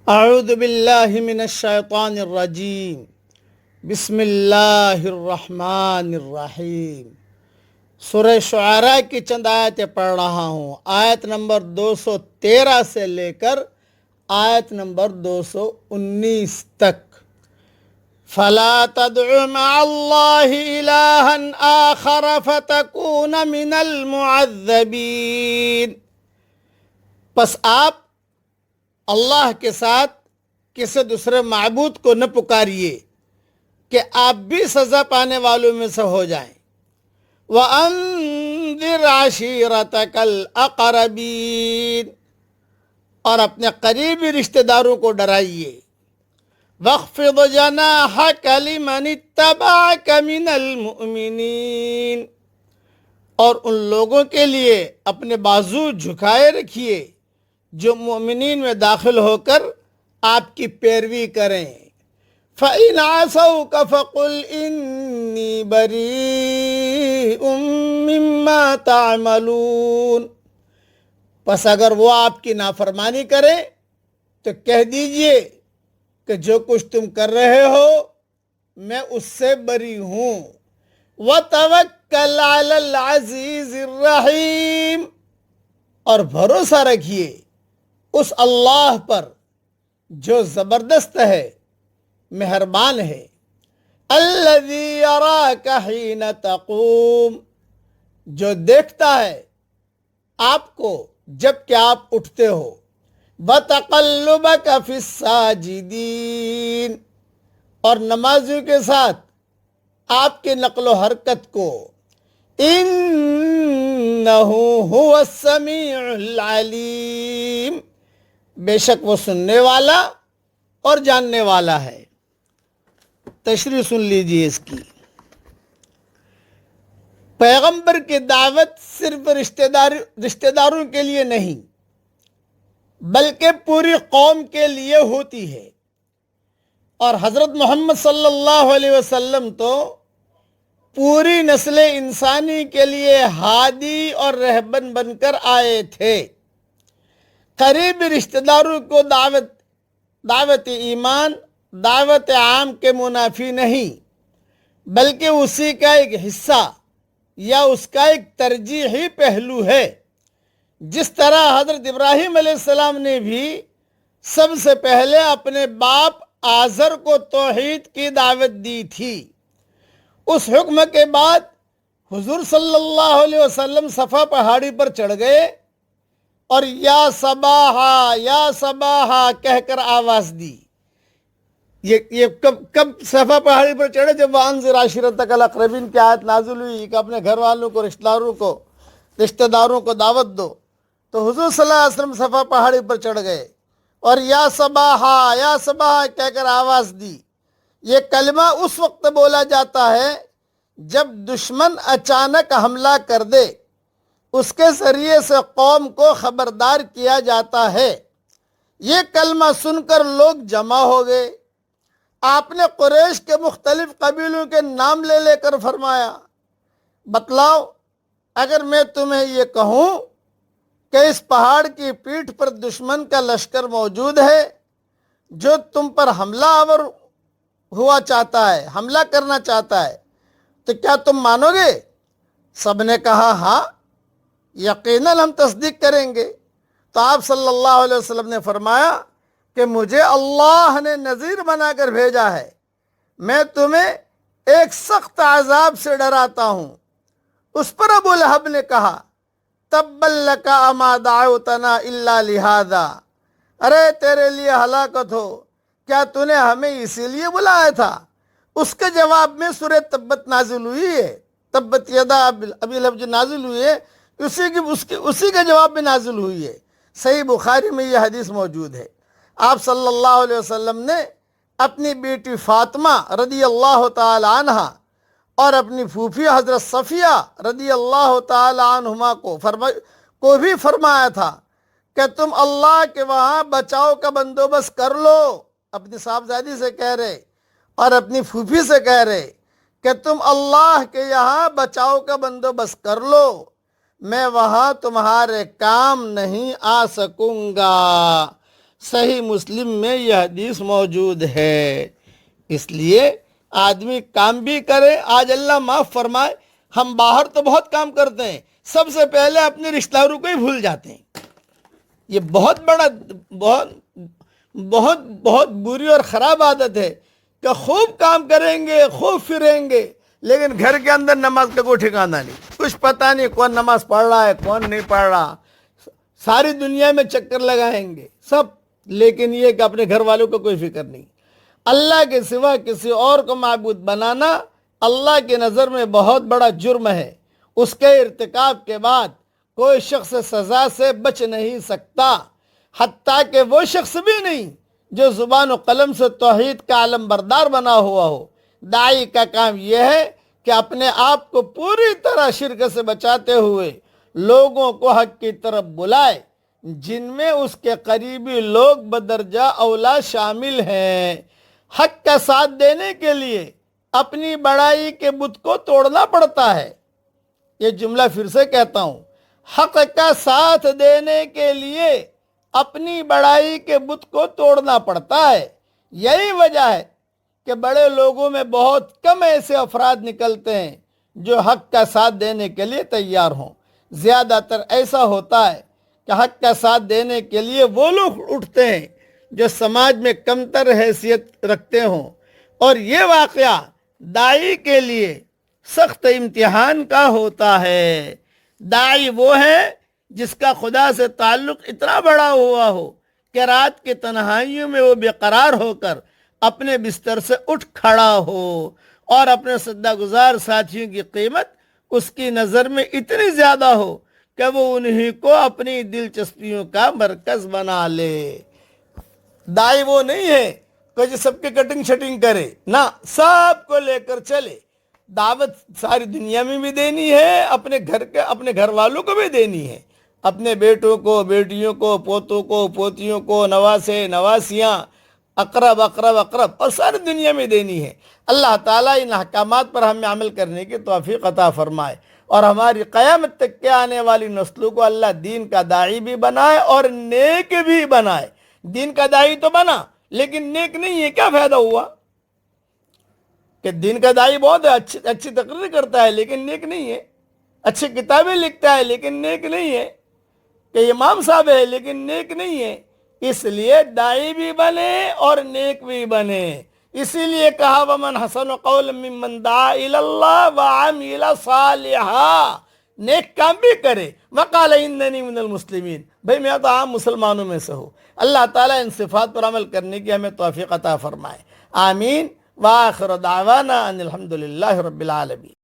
اعوذ باللہ من الشیطان الرجیم بسم اللہ الرحمن الرحیم۔ سورہ شعراء کی چند آیتیں پڑھ رہا ہوں۔ آیت نمبر 213 سے لے کر آیت نمبر 219 تک۔ فَلَا تَدْعُ مَعَ اللَّهِ إِلَٰهًا آخَرَ فَتَكُونَ مِنَ الْمُعَذَّبِينَ۔ پس آپ اللہ کے ساتھ کسی دوسرے معبود کو نہ پکاریے کہ آپ بھی سزا پانے والوں میں سے ہو جائیں۔ وَأَنذِرْ عَشِيرَتَكَ الْأَقْرَبِينَ، اور اپنے قریبی رشتہ داروں کو ڈرائیے۔ وَاخْفِضْ جَنَاحَكَ لِمَنِ اتَّبَعَكَ مِنَ الْمُؤْمِنِينَ، اور ان لوگوں کے لیے اپنے بازو جھکائے رکھیے جو مومنین میں داخل ہو کر آپ کی پیروی کریں۔ فَإِنْ عَصَوْكَ فَقُلْ إِنِّي بَرِيءٌ مِّمَّا تَعْمَلُونَ، پس اگر وہ آپ کی نافرمانی کریں تو کہہ دیجئے کہ جو کچھ تم کر رہے ہو میں اس سے بری ہوں۔ وَتَوَكَّلْ عَلَى الْعَزِيزِ الرَّحِيمِ، اور بھروسہ رکھیے اس اللہ پر جو زبردست ہے، مہربان ہے۔ الذی یراک حین تقوم، جو دیکھتا ہے آپ کو جب کہ آپ اٹھتے ہو۔ وتقلبک فی الساجدین، اور نمازیوں کے ساتھ آپ کی نقل و حرکت کو۔ انہ هو السمیع العلیم، بے شک وہ سننے والا اور جاننے والا ہے۔ تشریح سن لیجیے اس کی۔ پیغمبر کی دعوت صرف رشتہ داروں کے لیے نہیں بلکہ پوری قوم کے لیے ہوتی ہے، اور حضرت محمد صلی اللہ علیہ وسلم تو پوری نسل انسانی کے لیے ہادی اور رہبر بن کر آئے تھے۔ قریبی رشتہ داروں کو دعوت ایمان، دعوت عام کے منافی نہیں بلکہ اسی کا ایک حصہ یا اس کا ایک ترجیحی پہلو ہے۔ جس طرح حضرت ابراہیم علیہ السلام نے بھی سب سے پہلے اپنے باپ آزر کو توحید کی دعوت دی تھی، اس حکم کے بعد حضور صلی اللہ علیہ وسلم صفا پہاڑی پر چڑھ گئے اور یا صباحا کہہ کر آواز دی۔ یہ کب صفا پہاڑی پر چڑھے؟ جب وَأَنذِرْ عَشِيرَتَكَ الْأَقْرَبِينَ کی آیت نازل ہوئی کہ اپنے گھر والوں کو، رشتہ داروں کو دعوت دو، تو حضور صلی اللہ علیہ وسلم صفا پہاڑی پر چڑھ گئے اور یا صباحا کہہ کر آواز دی۔ یہ کلمہ اس وقت بولا جاتا ہے جب دشمن اچانک حملہ کر دے، اس کے ذریعے سے قوم کو خبردار کیا جاتا ہے۔ یہ کلمہ سن کر لوگ جمع ہو گئے۔ آپ نے قریش کے مختلف قبیلوں کے نام لے کر فرمایا، بتلاؤ اگر میں تمہیں یہ کہوں کہ اس پہاڑ کی پیٹھ پر دشمن کا لشکر موجود ہے جو تم پر حملہ آور ہوا چاہتا ہے، حملہ کرنا چاہتا ہے، تو کیا تم مانو گے؟ سب نے کہا ہاں یقیناً ہم تصدیق کریں گے۔ تو آپ صلی اللہ علیہ وسلم نے فرمایا کہ مجھے اللہ نے نذیر بنا کر بھیجا ہے، میں تمہیں ایک سخت عذاب سے ڈراتا ہوں۔ اس پر ابو لہب نے کہا تبا لک اما دعوتنا الا لہذا، ارے تیرے لیے ہلاکت ہو، کیا تو نے ہمیں اسی لیے بلایا تھا؟ اس کے جواب میں سورہ تبت نازل ہوئی ہے، تبت یدا ابی لہب جو نازل ہوئی ہے اسی کے جواب میں نازل ہوئی ہے۔ صحیح بخاری میں یہ حدیث موجود ہے۔ آپ صلی اللہ علیہ وسلم نے اپنی بیٹی فاطمہ رضی اللہ تعالی عنہ اور اپنی پھوپھی حضرت صفیہ رضی اللہ تعالی عنہما کو بھی فرمایا تھا کہ تم اللہ کے وہاں بچاؤ کا بندوبست کر لو۔ اپنی صاحبزادی سے کہہ رہے اور اپنی پھوپھی سے کہہ رہے کہ تم اللہ کے یہاں بچاؤ کا بندوبست کر لو، میں وہاں تمہارے کام نہیں آ سکوں گا۔ صحیح مسلم میں یہ حدیث موجود ہے۔ اس لیے آدمی کام بھی کرے۔ آج اللہ معاف فرمائے، ہم باہر تو بہت کام کرتے ہیں، سب سے پہلے اپنے رشتہ داروں کو ہی بھول جاتے ہیں۔ یہ بہت بڑا بہت بہت بہت بری اور خراب عادت ہے کہ خوب کام کریں گے، خوب پھریں گے، لیکن گھر کے اندر نماز کا کوئی ٹھکانہ نہیں، کچھ پتہ نہیں کون نماز پڑھ رہا ہے کون نہیں پڑھ رہا، ساری دنیا میں چکر لگائیں گے سب، لیکن یہ کہ اپنے گھر والوں کو کوئی فکر نہیں۔ اللہ کے سوا کسی اور کو معبود بنانا اللہ کی نظر میں بہت بڑا جرم ہے۔ اس کے ارتکاب کے بعد کوئی شخص سزا سے بچ نہیں سکتا، حتیٰ کہ وہ شخص بھی نہیں جو زبان و قلم سے توحید کا علم بردار بنا ہوا ہو۔ داعی کا کام یہ ہے کہ اپنے آپ کو پوری طرح شرک سے بچاتے ہوئے لوگوں کو حق کی طرف بلائے، جن میں اس کے قریبی لوگ بدرجہ اولا شامل ہیں۔ حق کا ساتھ دینے کے لیے اپنی بڑائی کے بت کو توڑنا پڑتا ہے۔ یہ جملہ پھر سے کہتا ہوں، حق کا ساتھ دینے کے لیے اپنی بڑائی کے بت کو توڑنا پڑتا ہے۔ یہی وجہ ہے کہ بڑے لوگوں میں بہت کم ایسے افراد نکلتے ہیں جو حق کا ساتھ دینے کے لیے تیار ہوں۔ زیادہ تر ایسا ہوتا ہے کہ حق کا ساتھ دینے کے لیے وہ لوگ اٹھتے ہیں جو سماج میں کمتر حیثیت رکھتے ہوں، اور یہ واقعہ داعی کے لیے سخت امتحان کا ہوتا ہے۔ داعی وہ ہے جس کا خدا سے تعلق اتنا بڑا ہوا ہو کہ رات کی تنہائیوں میں وہ بے قرار ہو کر اپنے بستر سے اٹھ کھڑا ہو، اور اپنے صدقہ گزار ساتھیوں کی قیمت اس کی نظر میں اتنی زیادہ ہو کہ وہ انہی کو اپنی دلچسپیوں کا مرکز بنا لے۔ داعی وہ نہیں ہے کہ جو سب کے کٹنگ شٹنگ کرے، نہ، سب کو لے کر چلے۔ دعوت ساری دنیا میں بھی دینی ہے، اپنے گھر والوں کو بھی دینی ہے، اپنے بیٹوں کو، بیٹیوں کو، پوتوں کو، پوتیوں کو، نواسے، نواسیاں، اقرب اور ساری دنیا میں دینی ہے۔ اللہ تعالیٰ ان احکامات پر ہمیں عمل کرنے کی توفیق عطا فرمائے، اور ہماری قیامت تک کے آنے والی نسلوں کو اللہ دین کا داعی بھی بنائے اور نیک بھی بنائے۔ دین کا داعی تو بنا لیکن نیک نہیں ہے، کیا فائدہ ہوا؟ کہ دین کا داعی بہت اچھی تقریر کرتا ہے لیکن نیک نہیں ہے، اچھی کتابیں لکھتا ہے لیکن نیک نہیں ہے، کہ امام صاحب ہے لیکن نیک نہیں ہے۔ اس لیے داعی بھی بنے اور نیک بھی بنے۔ اسی لیے کہا وَمَنْ حَسَنُ قَوْلًا مِّمَّنْ دَعَا إِلَى اللَّهِ وَعَمِلَ صَالِحًا، نیک کام بھی کرے۔ وَقَالَ إِنَّنِي مِنَ الْمُسْلِمِينَ، بھئی میں تو عام مسلمانوں میں سے ہوں۔ اللہ تعالیٰ ان صفات پر عمل کرنے کی ہمیں توفیق عطا فرمائے، آمین۔ وآخر دعوانا ان الحمد للہ رب العالمین۔